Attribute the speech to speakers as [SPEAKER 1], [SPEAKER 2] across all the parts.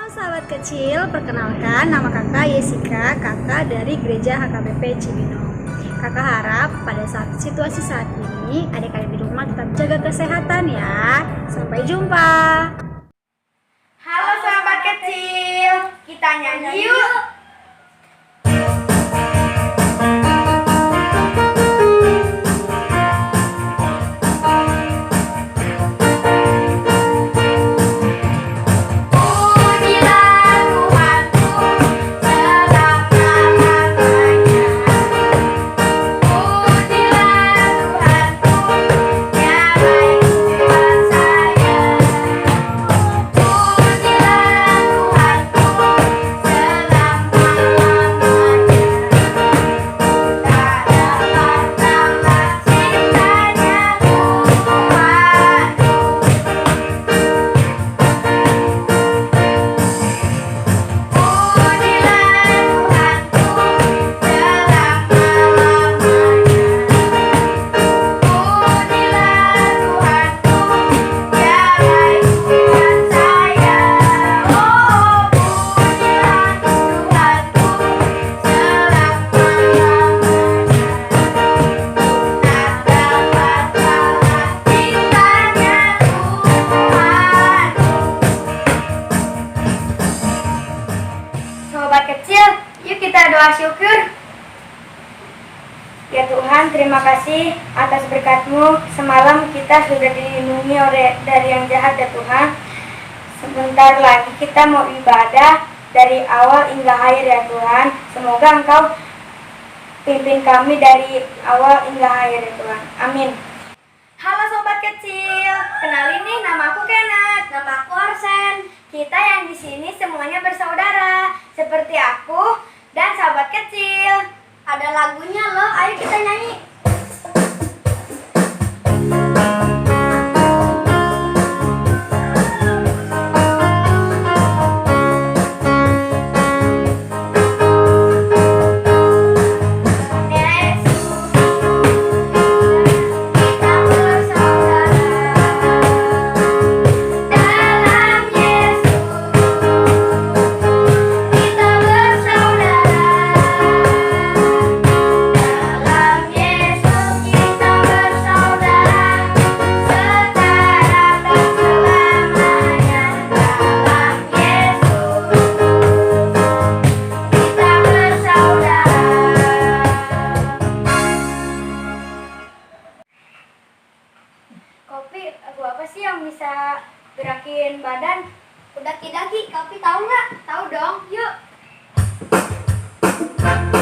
[SPEAKER 1] sahabat kecil, perkenalkan nama kakak Yesika, kakak dari Gereja HKBP Cibinong. Kakak harap pada situasi saat ini adik-adik di rumah tetap jaga kesehatan ya. Sampai jumpa.
[SPEAKER 2] Halo sahabat kecil, kita nyanyi yuk. Sobat kecil, yuk kita doa syukur. Ya Tuhan, terima kasih atas berkat-Mu. Semalam kita sudah dilindungi dari yang jahat ya Tuhan. Sebentar lagi kita mau ibadah dari awal hingga akhir ya Tuhan. Semoga Engkau pimpin kami dari awal hingga akhir ya Tuhan. Amin. Halo sobat kecil, kenalin nih, nama aku Kenneth, nama aku Arsen. Kita yang di sini semuanya bersaudara, seperti aku dan sahabat kecil. Ada lagunya loh, ayo kita nyanyi. Kopi, lagu apa sih yang bisa gerakin badan? Daki-daki, Kopi tahu nggak? Tahu dong, yuk. Sekarang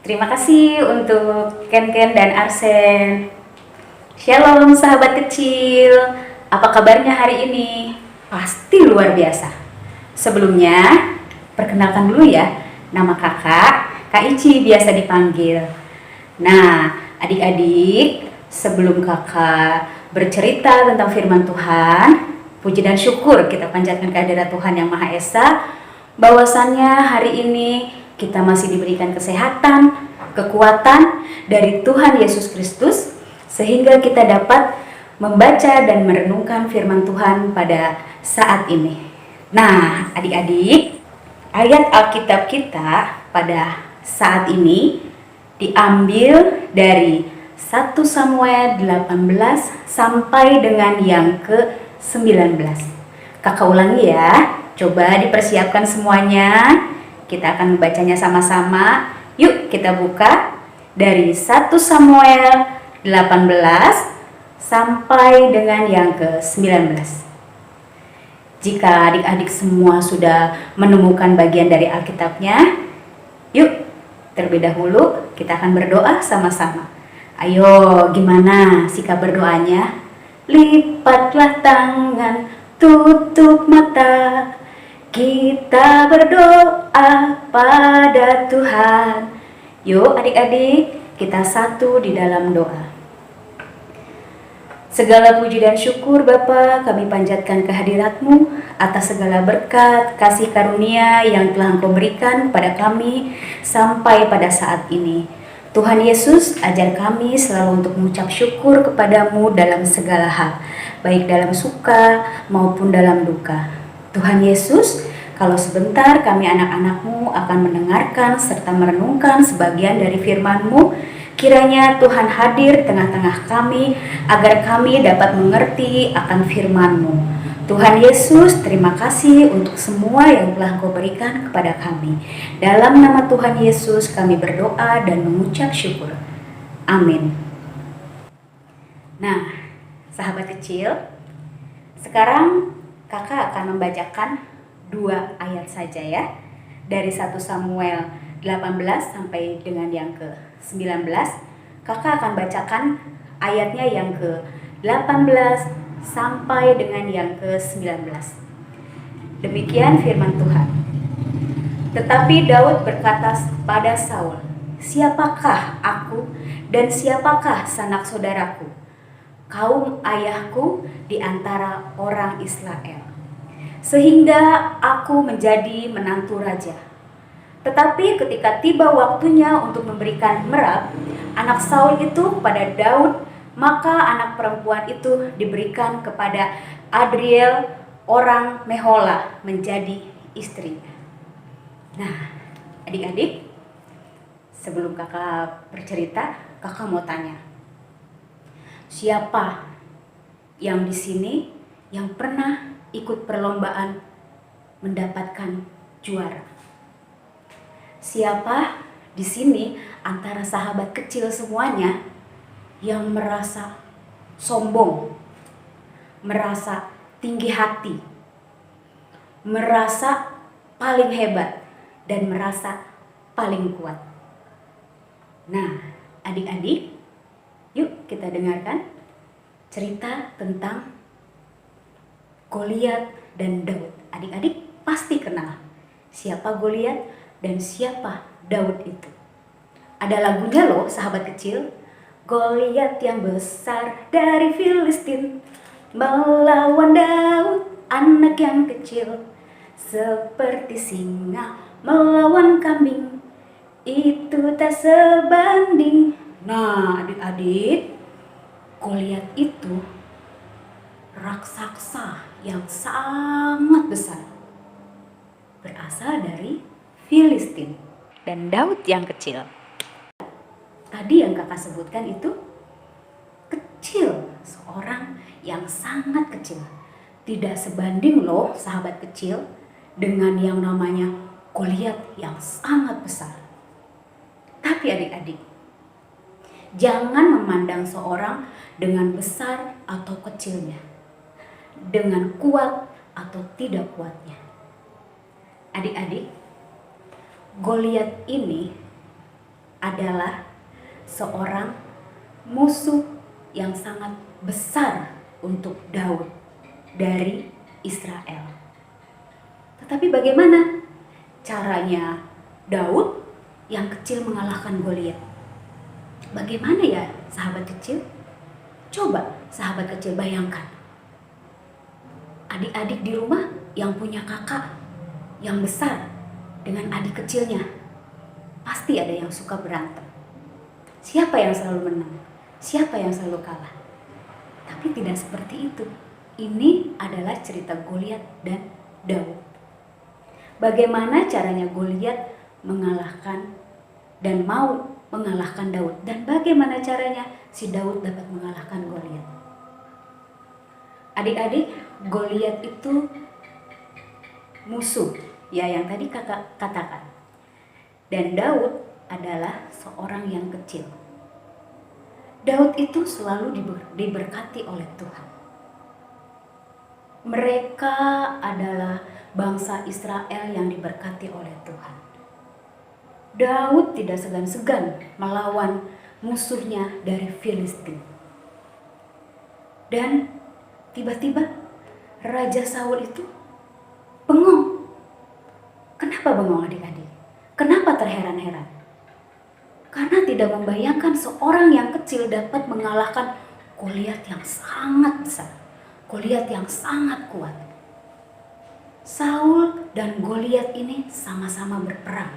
[SPEAKER 3] Terima kasih untuk Ken dan Arsen. Shalom sahabat kecil, apa kabarnya hari ini? Pasti luar biasa. Sebelumnya, perkenalkan dulu ya, nama kakak, Kak Ici biasa dipanggil. Nah, adik-adik, sebelum kakak bercerita tentang firman Tuhan, puji dan syukur kita panjatkan kehadirat Tuhan Yang Maha Esa, bahwasannya hari ini kita masih diberikan kesehatan, kekuatan dari Tuhan Yesus Kristus, sehingga kita dapat membaca dan merenungkan firman Tuhan pada saat ini. Nah, adik-adik, ayat Alkitab kita pada saat ini diambil dari 1 Samuel 18 sampai dengan yang ke-19. Kakak ulangi ya, coba dipersiapkan semuanya. Kita akan membacanya sama-sama. Yuk kita buka dari 1 Samuel 18 sampai dengan yang ke-19. Jika adik-adik semua sudah menemukan bagian dari Alkitabnya, yuk terlebih dahulu kita akan berdoa sama-sama. Ayo, gimana sikap berdoanya? Lipatlah tangan, tutup mata, kita berdoa pada Tuhan. Yuk adik-adik, kita satu di dalam doa. Segala puji dan syukur Bapa kami panjatkan kehadirat-Mu atas segala berkat, kasih karunia yang telah Engkau berikan pada kami sampai pada saat ini. Tuhan Yesus, ajar kami selalu untuk mengucap syukur kepadamu dalam segala hal, baik dalam suka maupun dalam duka. Tuhan Yesus, kalau sebentar kami anak-anak-Mu akan mendengarkan serta merenungkan sebagian dari firman-Mu, kiranya Tuhan hadir tengah-tengah kami agar kami dapat mengerti akan firman-Mu. Tuhan Yesus, terima kasih untuk semua yang telah Engkau berikan kepada kami. Dalam nama Tuhan Yesus kami berdoa dan mengucap syukur. Amin. Nah, sahabat kecil, sekarang kakak akan membacakan 2 ayat saja ya. Dari 1 Samuel 18 sampai dengan yang ke-19. Kakak akan bacakan ayatnya yang ke-18 sampai dengan yang ke-19. Demikian firman Tuhan. Tetapi Daud berkata pada Saul, "Siapakah aku dan siapakah sanak saudaraku, kaum ayahku di antara orang Israel, sehingga aku menjadi menantu raja?" Tetapi ketika tiba waktunya untuk memberikan merab anak Saul itu kepada Daud, maka anak perempuan itu diberikan kepada Adriel orang Mehola menjadi istrinya. Nah, adik-adik, sebelum kakak bercerita, kakak mau tanya, siapa yang di sini yang pernah ikut perlombaan mendapatkan juara? Siapa di sini antara sahabat kecil semuanya yang merasa sombong, merasa tinggi hati, merasa paling hebat, dan merasa paling kuat? Nah, adik-adik, yuk kita dengarkan cerita tentang Goliat dan Daud. Adik-adik pasti kenal siapa Goliat dan siapa Daud itu. Ada lagunya loh sahabat kecil. Goliat yang besar dari Filistin melawan Daud anak yang kecil, seperti singa melawan kambing, itu tak sebanding. Nah adik-adik, Goliat itu raksasa yang sangat besar, berasal dari Filistin. Dan Daud yang kecil, tadi yang kakak sebutkan itu kecil, seorang yang sangat kecil. Tidak sebanding loh sahabat kecil dengan yang namanya Goliat yang sangat besar. Tapi adik-adik, jangan memandang seorang dengan besar atau kecilnya, dengan kuat atau tidak kuatnya. Adik-adik, Goliat ini adalah seorang musuh yang sangat besar untuk Daud dari Israel. Tetapi bagaimana caranya Daud yang kecil mengalahkan Goliat? Bagaimana ya sahabat kecil? Coba sahabat kecil bayangkan. Adik-adik di rumah yang punya kakak yang besar dengan adik kecilnya, pasti ada yang suka berantem. Siapa yang selalu menang? Siapa yang selalu kalah? Tapi tidak seperti itu. Ini adalah cerita Goliat dan Daud. Bagaimana caranya Goliat mengalahkan dan mau mengalahkan Daud, dan bagaimana caranya si Daud dapat mengalahkan Goliat? Adik-adik, Goliat itu musuh, ya, yang tadi kakak katakan. Dan Daud adalah seorang yang kecil. Daud itu selalu diberkati oleh Tuhan. Mereka adalah bangsa Israel yang diberkati oleh Tuhan. Daud tidak segan-segan melawan musuhnya dari Filistin. Dan tiba-tiba Raja Saul itu bengong. Kenapa bengong adik-adik? Kenapa terheran-heran? Karena tidak membayangkan seorang yang kecil dapat mengalahkan Goliat yang sangat besar, Goliat yang sangat kuat. Saul dan Goliat ini sama-sama berperang,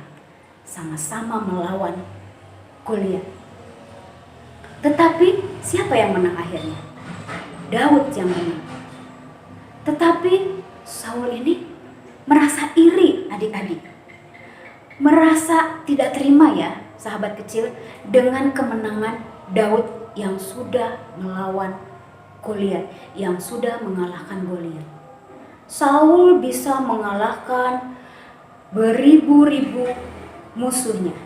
[SPEAKER 3] sama-sama melawan Goliat. Tetapi siapa yang menang akhirnya? Daud yang menang. Tetapi Saul ini merasa iri adik-adik. Merasa tidak terima ya sahabat kecil dengan kemenangan Daud yang sudah melawan Goliat, yang sudah mengalahkan Goliat. Saul bisa mengalahkan beribu-ribu musuhnya,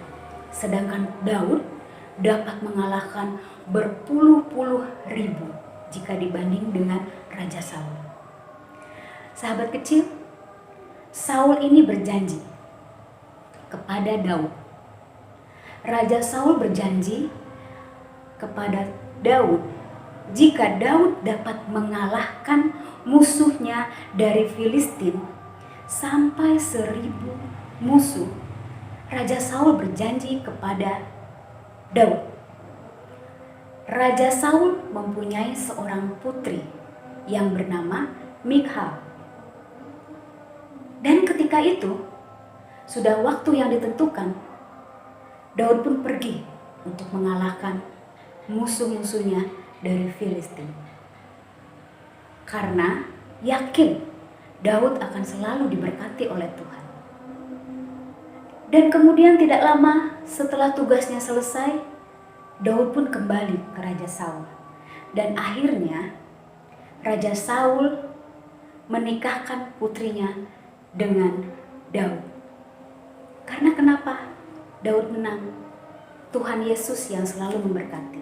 [SPEAKER 3] sedangkan Daud dapat mengalahkan berpuluh-puluh ribu jika dibanding dengan Raja Saul. Sahabat kecil, Saul ini berjanji kepada Daud. Raja Saul berjanji kepada Daud, jika Daud dapat mengalahkan musuhnya dari Filistin sampai 1000 musuh, Raja Saul berjanji kepada Daud. Raja Saul mempunyai seorang putri yang bernama Mikhal. Dan ketika itu, sudah waktu yang ditentukan, Daud pun pergi untuk mengalahkan musuh-musuhnya dari Filistin. Karena yakin Daud akan selalu diberkati oleh Tuhan. Dan kemudian tidak lama setelah tugasnya selesai, Daud pun kembali ke Raja Saul. Dan akhirnya Raja Saul menikahkan putrinya dengan Daud. Karena kenapa? Daud menang. Tuhan Yesus yang selalu memberkati.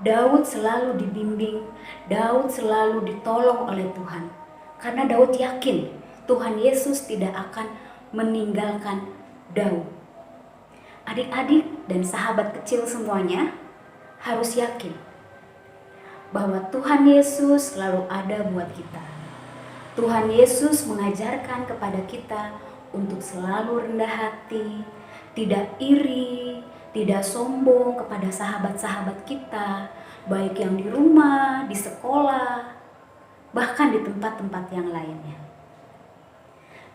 [SPEAKER 3] Daud selalu dibimbing, Daud selalu ditolong oleh Tuhan. Karena Daud yakin Tuhan Yesus tidak akan meninggalkan Daud. Adik-adik dan sahabat kecil semuanya harus yakin bahwa Tuhan Yesus selalu ada buat kita. Tuhan Yesus mengajarkan kepada kita untuk selalu rendah hati, tidak iri, tidak sombong kepada sahabat-sahabat kita, baik yang di rumah, di sekolah, bahkan di tempat-tempat yang lainnya.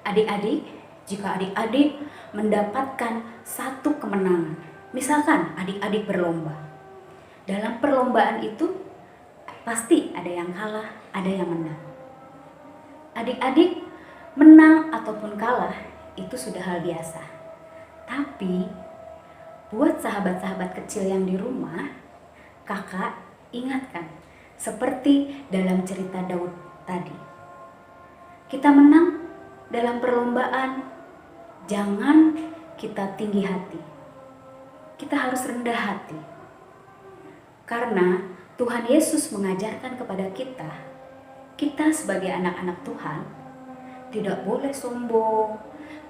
[SPEAKER 3] Adik-adik, jika adik-adik mendapatkan satu kemenangan, misalkan adik-adik berlomba. Dalam perlombaan itu pasti ada yang kalah, ada yang menang. Adik-adik menang ataupun kalah itu sudah hal biasa. Tapi buat sahabat-sahabat kecil yang di rumah, kakak ingatkan seperti dalam cerita Daud tadi. Kita menang dalam perlombaan, jangan kita tinggi hati. Kita harus rendah hati. Karena Tuhan Yesus mengajarkan kepada kita sebagai anak-anak Tuhan tidak boleh sombong,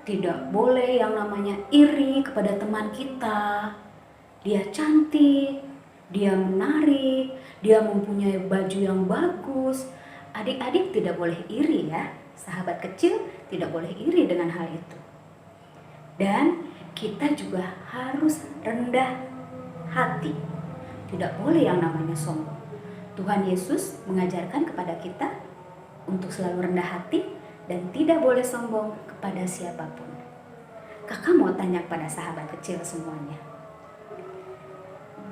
[SPEAKER 3] Tidak boleh yang namanya iri kepada teman kita. Dia cantik, dia menarik, dia mempunyai baju yang bagus. Adik-adik tidak boleh iri ya. Sahabat kecil tidak boleh iri dengan hal itu. Dan kita juga harus rendah hati. Tidak boleh yang namanya sombong. Tuhan Yesus mengajarkan kepada kita untuk selalu rendah hati dan tidak boleh sombong kepada siapapun. Kakak mau tanya pada sahabat kecil semuanya.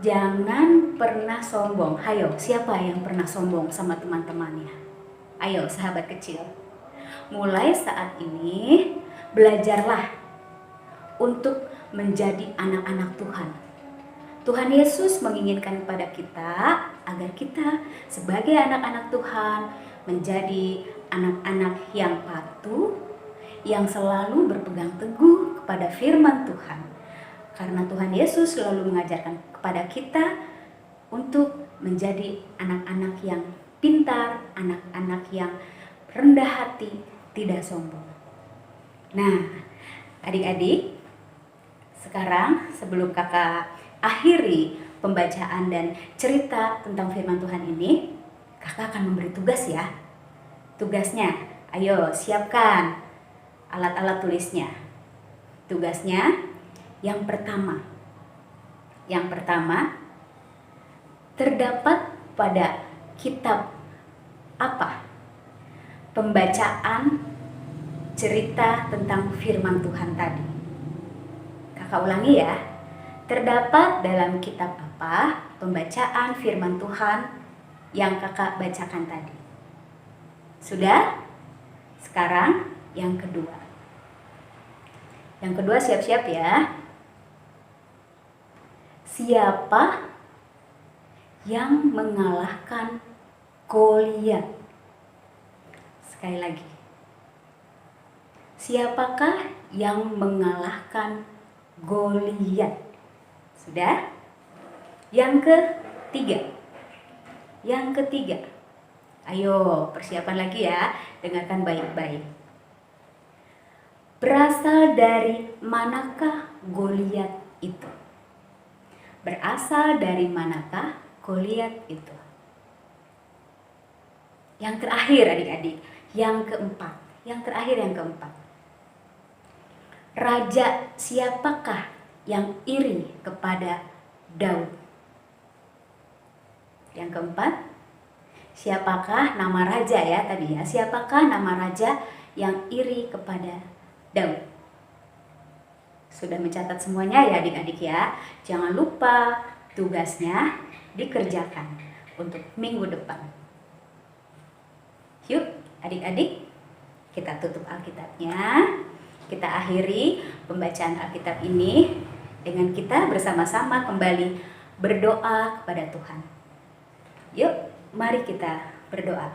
[SPEAKER 3] Jangan pernah sombong. Ayo, siapa yang pernah sombong sama teman-temannya? Ayo, sahabat kecil. Mulai saat ini, belajarlah untuk menjadi anak-anak Tuhan. Tuhan Yesus menginginkan kepada kita agar kita sebagai anak-anak Tuhan menjadi anak-anak yang patuh, yang selalu berpegang teguh kepada firman Tuhan. Karena Tuhan Yesus selalu mengajarkan kepada kita untuk menjadi anak-anak yang pintar, anak-anak yang rendah hati, tidak sombong. Nah, adik-adik, sekarang sebelum kakak akhiri pembacaan dan cerita tentang firman Tuhan ini, kakak akan memberi tugas ya. Tugasnya, ayo siapkan alat-alat tulisnya. Tugasnya yang pertama. Yang pertama, terdapat pada kitab apa? Pembacaan cerita tentang firman Tuhan tadi. Kakak ulangi ya. Terdapat dalam kitab apa pembacaan firman Tuhan yang kakak bacakan tadi? Sudah? Sekarang yang kedua. Yang kedua siap-siap ya. Siapa yang mengalahkan Goliat? Sekali lagi. Siapakah yang mengalahkan Goliat? Sudah? Yang ketiga. Yang ketiga. Ayo, persiapan lagi ya. Dengarkan baik-baik. Berasal dari manakah Goliat itu? Berasal dari manakah Goliat itu? Yang terakhir adik-adik. Yang keempat. Yang terakhir yang keempat. Raja siapakah yang iri kepada Daud? Yang keempat, siapakah nama raja ya tadi ya? Siapakah nama raja yang iri kepada Daud? Sudah mencatat semuanya ya adik-adik ya? Jangan lupa tugasnya dikerjakan untuk minggu depan. Yuk adik-adik, kita tutup Alkitabnya. Kita akhiri pembacaan Alkitab ini dengan kita bersama-sama kembali berdoa kepada Tuhan. Yuk, mari kita berdoa.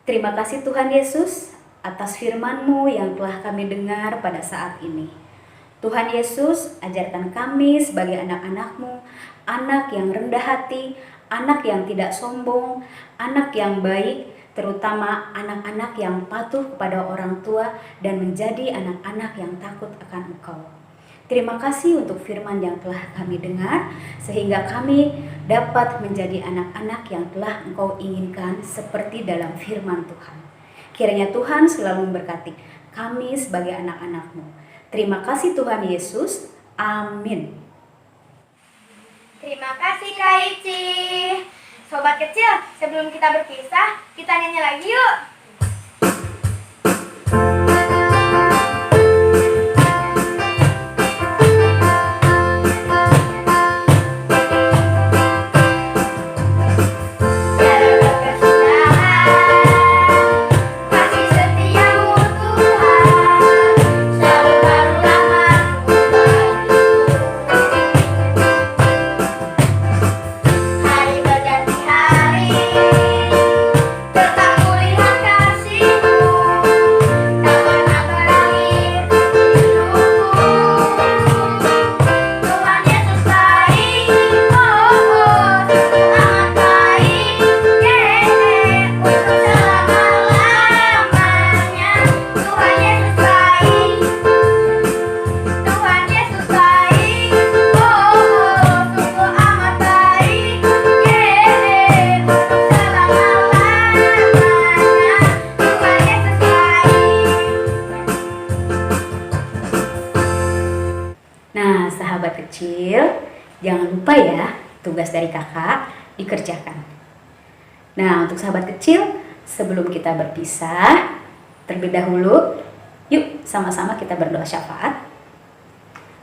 [SPEAKER 3] Terima kasih Tuhan Yesus atas firman-Mu yang telah kami dengar pada saat ini. Tuhan Yesus, ajarkan kami sebagai anak-anak-Mu, anak yang rendah hati, anak yang tidak sombong, anak yang baik, terutama anak-anak yang patuh kepada orang tua dan menjadi anak-anak yang takut akan Engkau. Terima kasih untuk firman yang telah kami dengar, sehingga kami dapat menjadi anak-anak yang telah Engkau inginkan seperti dalam firman Tuhan. Kiranya Tuhan selalu memberkati kami sebagai anak-anak-Mu. Terima kasih Tuhan Yesus. Amin.
[SPEAKER 2] Terima kasih Kak Ici. Sobat kecil, sebelum kita berpisah, kita nyanyi lagi yuk. Hari berganti hari, tetap kulihat
[SPEAKER 3] kecil, jangan lupa ya tugas dari kakak dikerjakan. Nah, untuk sahabat kecil, sebelum kita berpisah, terlebih dahulu, yuk sama-sama kita berdoa syafaat.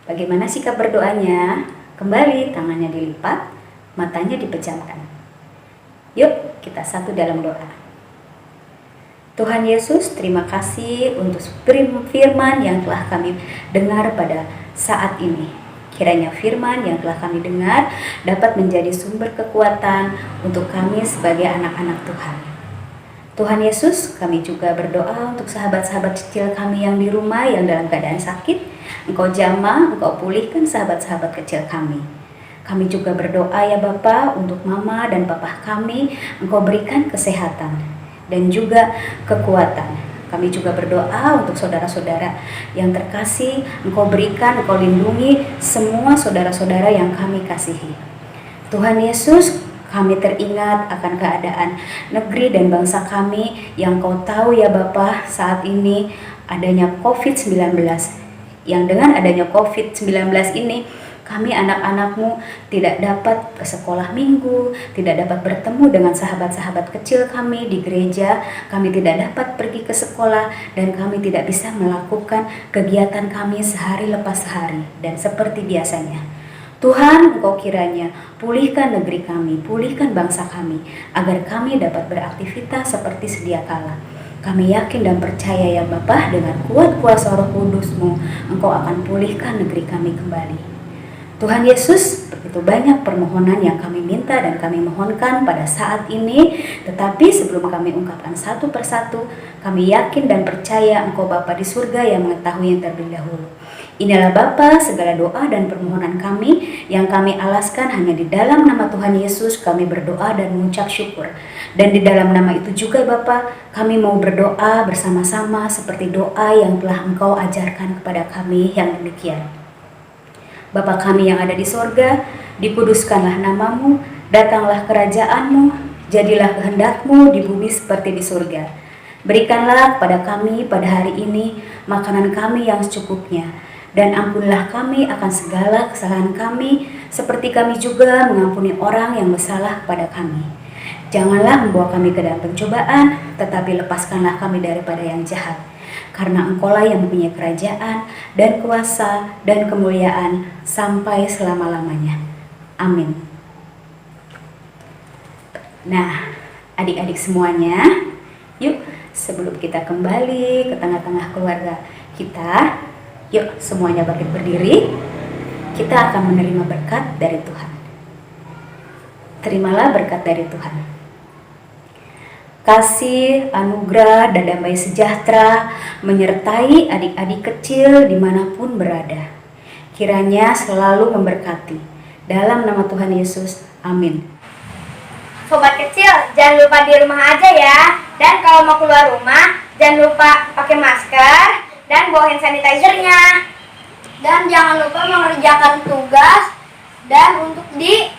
[SPEAKER 3] Bagaimana sikap berdoanya? Kembali tangannya dilipat, matanya dipejamkan. Yuk kita satu dalam doa. Tuhan Yesus, terima kasih untuk firman yang telah kami dengar pada saat ini. Kiranya firman yang telah kami dengar dapat menjadi sumber kekuatan untuk kami sebagai anak-anak Tuhan. Tuhan Yesus, kami juga berdoa untuk sahabat-sahabat kecil kami yang di rumah yang dalam keadaan sakit. Engkau jamah, Engkau pulihkan sahabat-sahabat kecil kami. Kami juga berdoa ya Bapa untuk mama dan papa kami, Engkau berikan kesehatan dan juga kekuatan. Kami juga berdoa untuk saudara-saudara yang terkasih, Engkau berikan, Engkau lindungi semua saudara-saudara yang kami kasihi. Tuhan Yesus, kami teringat akan keadaan negeri dan bangsa kami yang Kau tahu ya Bapa, saat ini adanya COVID-19. Yang dengan adanya COVID-19 ini, kami anak-anak-Mu tidak dapat ke sekolah minggu, tidak dapat bertemu dengan sahabat-sahabat kecil kami di gereja, kami tidak dapat pergi ke sekolah, dan kami tidak bisa melakukan kegiatan kami sehari lepas sehari dan seperti biasanya. Tuhan, Engkau kiranya pulihkan negeri kami, pulihkan bangsa kami, agar kami dapat beraktivitas seperti sedia kala. Kami yakin dan percaya ya Bapa, dengan kuat kuasa Roh Kudus-Mu, Engkau akan pulihkan negeri kami kembali. Tuhan Yesus, begitu banyak permohonan yang kami minta dan kami mohonkan pada saat ini, tetapi sebelum kami ungkapkan satu persatu, kami yakin dan percaya Engkau Bapa di surga yang mengetahui yang terlebih dahulu. Inilah Bapa, segala doa dan permohonan kami yang kami alaskan hanya di dalam nama Tuhan Yesus. Kami berdoa dan mengucap syukur. Dan di dalam nama itu juga Bapa, kami mau berdoa bersama-sama seperti doa yang telah Engkau ajarkan kepada kami yang demikian. Bapa kami yang ada di sorga, dikuduskanlah namamu, datanglah kerajaan-Mu, jadilah kehendak-Mu di bumi seperti di surga. Berikanlah kepada kami pada hari ini makanan kami yang secukupnya, dan ampunilah kami akan segala kesalahan kami, seperti kami juga mengampuni orang yang bersalah kepada kami. Janganlah membawa kami ke dalam pencobaan, tetapi lepaskanlah kami daripada yang jahat. Karena Engkaulah yang mempunyai kerajaan dan kuasa dan kemuliaan sampai selama-lamanya. Amin. Nah, adik-adik semuanya, yuk sebelum kita kembali ke tengah-tengah keluarga kita, yuk semuanya bangkit berdiri. Kita akan menerima berkat dari Tuhan. Terimalah berkat dari Tuhan. Kasih, anugerah, dan damai sejahtera menyertai adik-adik kecil dimanapun berada. Kiranya selalu memberkati. Dalam nama Tuhan Yesus, amin.
[SPEAKER 2] Sobat kecil, jangan lupa di rumah aja ya. Dan kalau mau keluar rumah, jangan lupa pakai masker dan bawa hand sanitizer-nya. Dan jangan lupa mengerjakan tugas dan untuk di